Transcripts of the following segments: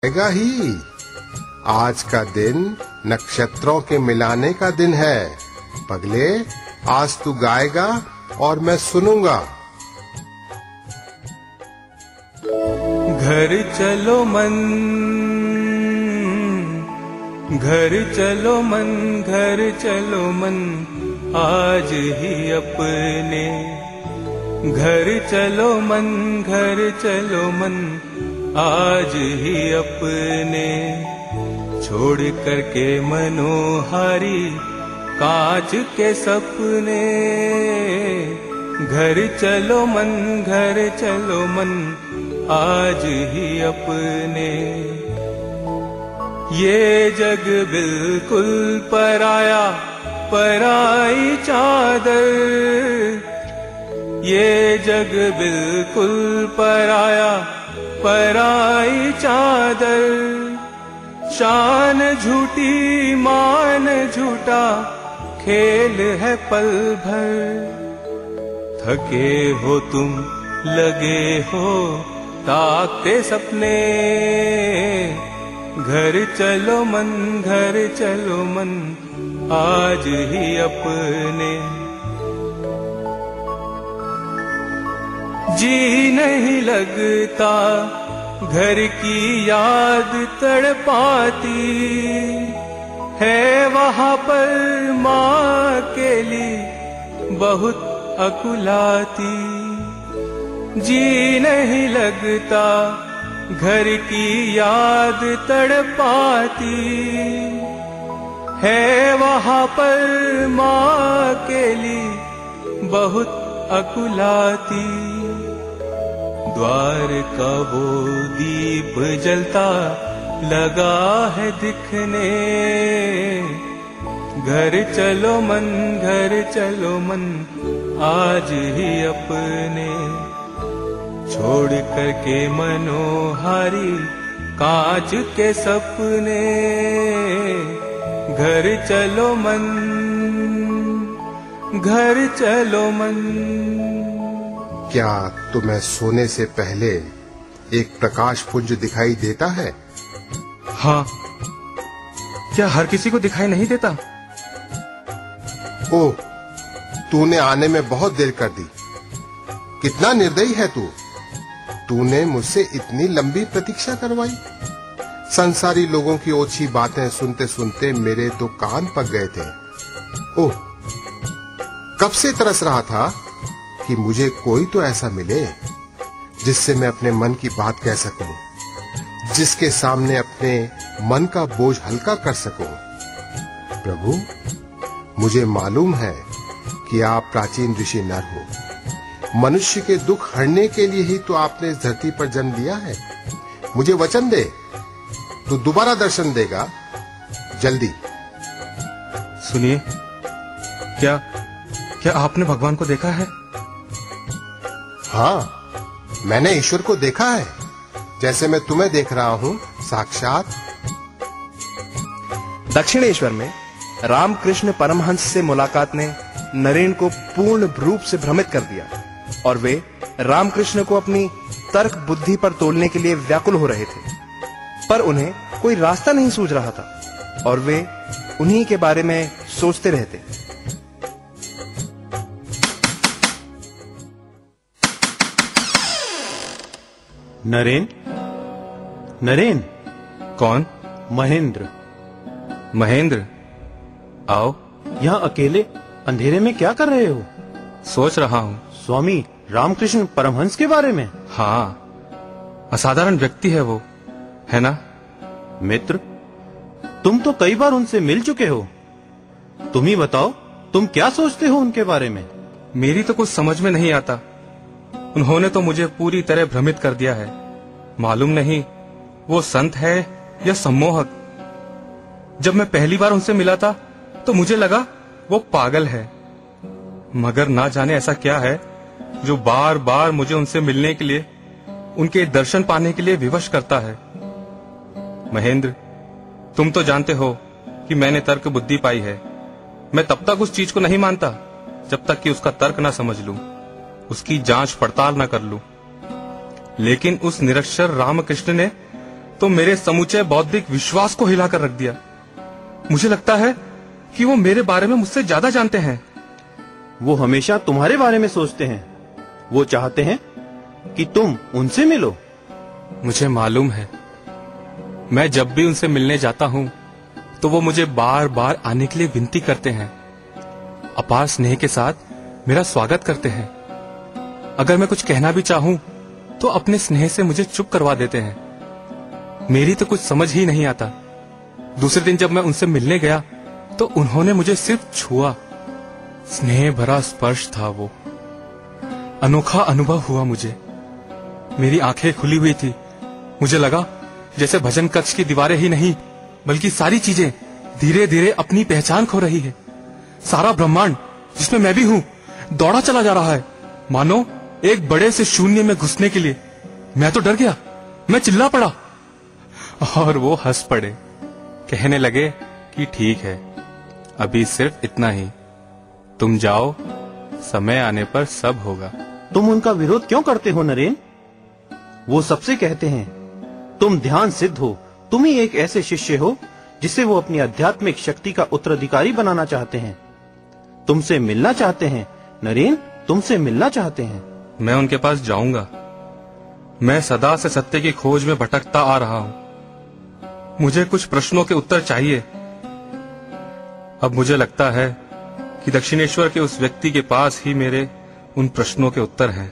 आएगा ही। आज का दिन नक्षत्रों के मिलाने का दिन है। पगले, आज तू गाएगा और मैं सुनूंगा। घर चलो मन, घर चलो मन, घर चलो मन, आज ही अपने। घर चलो मन, घर चलो मन, आज ही अपने। छोड़ करके मनोहारी कांच के सपने। घर चलो मन, घर चलो मन, आज ही अपने। ये जग बिल्कुल पराया, पराई चादर। ये जग बिल्कुल पराया, पराई चादर। शान झूठी, मान झूठा, खेल है पल भर। थके हो तुम, लगे हो ताकते सपने। घर चलो मन, घर चलो मन, आज ही अपने। जी नहीं लगता, घर की याद तड़पाती है। वहाँ पर माँ के लिए बहुत अकुलाती। जी नहीं लगता, घर की याद तड़पाती है। वहाँ पर माँ के लिए बहुत अकुलाती। द्वार का वो दीप जलता लगा है दिखने। घर चलो मन, घर चलो मन, आज ही अपने। छोड़ करके मनोहारी कांच के सपने। घर चलो मन, घर चलो मन। क्या तुम्हें सोने से पहले एक प्रकाश पुंज दिखाई देता है? हाँ, क्या हर किसी को दिखाई नहीं देता? ओह, तूने आने में बहुत देर कर दी। कितना निर्दयी है तू। तूने मुझसे इतनी लंबी प्रतीक्षा करवाई। संसारी लोगों की ओछी बातें सुनते सुनते मेरे तो कान पक गए थे। ओह, कब से तरस रहा था कि मुझे कोई तो ऐसा मिले जिससे मैं अपने मन की बात कह सकूं, जिसके सामने अपने मन का बोझ हल्का कर सकूं। प्रभु, मुझे मालूम है कि आप प्राचीन ऋषि नर हो। मनुष्य के दुख हरने के लिए ही तो आपने इस धरती पर जन्म लिया है। मुझे वचन दे, तू दोबारा दर्शन देगा जल्दी। सुनिए, क्या क्या आपने भगवान को देखा है? हाँ, मैंने ईश्वर को देखा है, जैसे मैं तुम्हें देख रहा हूं, साक्षात। दक्षिणेश्वर में रामकृष्ण परमहंस से मुलाकात ने नरेन को पूर्ण रूप से भ्रमित कर दिया और वे रामकृष्ण को अपनी तर्क बुद्धि पर तोलने के लिए व्याकुल हो रहे थे। पर उन्हें कोई रास्ता नहीं सूझ रहा था और वे उन्हीं के बारे में सोचते रहते। नरेन, नरेन। कौन? महेंद्र। महेंद्र, आओ। यहाँ अकेले अंधेरे में क्या कर रहे हो? सोच रहा हूँ। स्वामी रामकृष्ण परमहंस के बारे में? हाँ, असाधारण व्यक्ति है वो, है ना? मित्र, तुम तो कई बार उनसे मिल चुके हो। तुम ही बताओ, तुम क्या सोचते हो उनके बारे में? मेरी तो कुछ समझ में नहीं आता। उन्होंने तो मुझे पूरी तरह भ्रमित कर दिया है। मालूम नहीं वो संत है या सम्मोहक। जब मैं पहली बार उनसे मिला था तो मुझे लगा वो पागल है, मगर ना जाने ऐसा क्या है जो बार बार मुझे उनसे मिलने के लिए, उनके दर्शन पाने के लिए विवश करता है। महेंद्र, तुम तो जानते हो कि मैंने तर्क बुद्धि पाई है। मैं तब तक उस चीज को नहीं मानता जब तक कि उसका तर्क ना समझ लूं, उसकी जांच पड़ताल ना कर लूं। लेकिन उस निरक्षर रामकृष्ण ने तो मेरे समूचे बौद्धिक विश्वास को हिलाकर रख दिया। मुझे लगता है कि वो मेरे बारे में मुझसे ज्यादा जानते हैं। वो हमेशा तुम्हारे बारे में सोचते हैं। वो चाहते हैं कि तुम उनसे मिलो। मुझे मालूम है, मैं जब भी उनसे मिलने जाता हूं तो वो मुझे बार बार आने के लिए विनती करते हैं। अपार स्नेह के साथ मेरा स्वागत करते हैं। अगर मैं कुछ कहना भी चाहूं तो अपने स्नेह से मुझे चुप करवा देते हैं। मेरी तो कुछ समझ ही नहीं आता। दूसरे दिन जब मैं उनसे मिलने गया तो उन्होंने मुझे सिर्फ छुआ। स्नेह भरा स्पर्श था वो। अनोखा अनुभव हुआ मुझे। मेरी आंखें खुली हुई थी। मुझे लगा जैसे भजन कक्ष की दीवारें ही नहीं बल्कि सारी चीजें धीरे धीरे अपनी पहचान खो रही है। सारा ब्रह्मांड जिसमें मैं भी हूं दौड़ा चला जा रहा है, मानो एक बड़े से शून्य में घुसने के लिए। मैं तो डर गया, मैं चिल्ला पड़ा और वो हंस पड़े। कहने लगे कि ठीक है, अभी सिर्फ इतना ही, तुम जाओ, समय आने पर सब होगा। तुम उनका विरोध क्यों करते हो नरेन? वो सबसे कहते हैं तुम ध्यान सिद्ध हो, तुम ही एक ऐसे शिष्य हो जिसे वो अपनी आध्यात्मिक शक्ति का उत्तराधिकारी बनाना चाहते हैं। तुमसे मिलना चाहते हैं नरेन, तुमसे मिलना चाहते हैं। मैं उनके पास जाऊंगा। मैं सदा से सत्य की खोज में भटकता आ रहा हूं। मुझे कुछ प्रश्नों के उत्तर चाहिए। अब मुझे लगता है कि दक्षिणेश्वर के उस व्यक्ति के पास ही मेरे उन प्रश्नों के उत्तर हैं।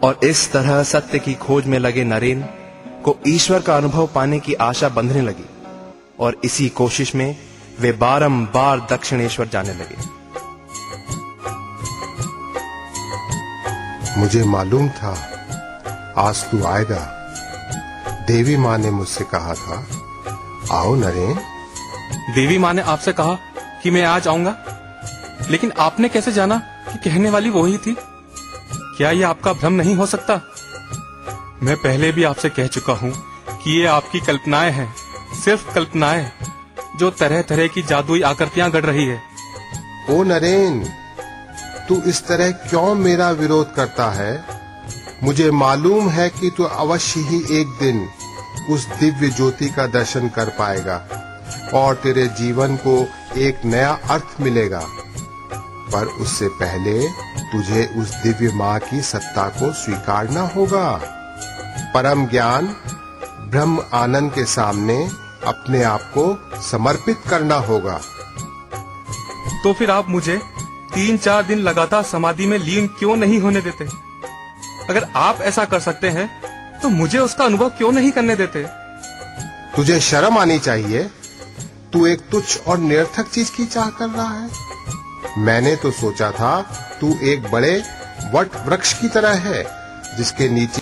और इस तरह सत्य की खोज में लगे नरेन को ईश्वर का अनुभव पाने की आशा बंधने लगी और इसी कोशिश में वे बारंबार दक्षिणेश्वर जाने लगे। मुझे मालूम था आज तू आएगा। देवी माँ ने मुझसे कहा था, आओ नरेन। देवी माँ ने आपसे कहा कि मैं आज आऊंगा, लेकिन आपने कैसे जाना कि कहने वाली वो ही थी? क्या ये आपका भ्रम नहीं हो सकता? मैं पहले भी आपसे कह चुका हूं कि ये आपकी कल्पनाएं हैं, सिर्फ कल्पनाएं, जो तरह तरह की जादुई आकृतियां गढ़ रही है। ओ नरेन, तू इस तरह क्यों मेरा विरोध करता है? मुझे मालूम है कि तू अवश्य ही एक दिन उस दिव्य ज्योति का दर्शन कर पाएगा और तेरे जीवन को एक नया अर्थ मिलेगा। पर उससे पहले तुझे उस दिव्य माँ की सत्ता को स्वीकारना होगा। परम ज्ञान, ब्रह्म आनंद के सामने अपने आप को समर्पित करना होगा। तो फिर आप मुझे 3-4 दिन लगातार समाधि में लीन क्यों नहीं होने देते? अगर आप ऐसा कर सकते हैं तो मुझे उसका अनुभव क्यों नहीं करने देते? तुझे शर्म आनी चाहिए। तू एक तुच्छ और निरर्थक चीज की चाह कर रहा है। मैंने तो सोचा था तू एक बड़े वट वृक्ष की तरह है जिसके नीचे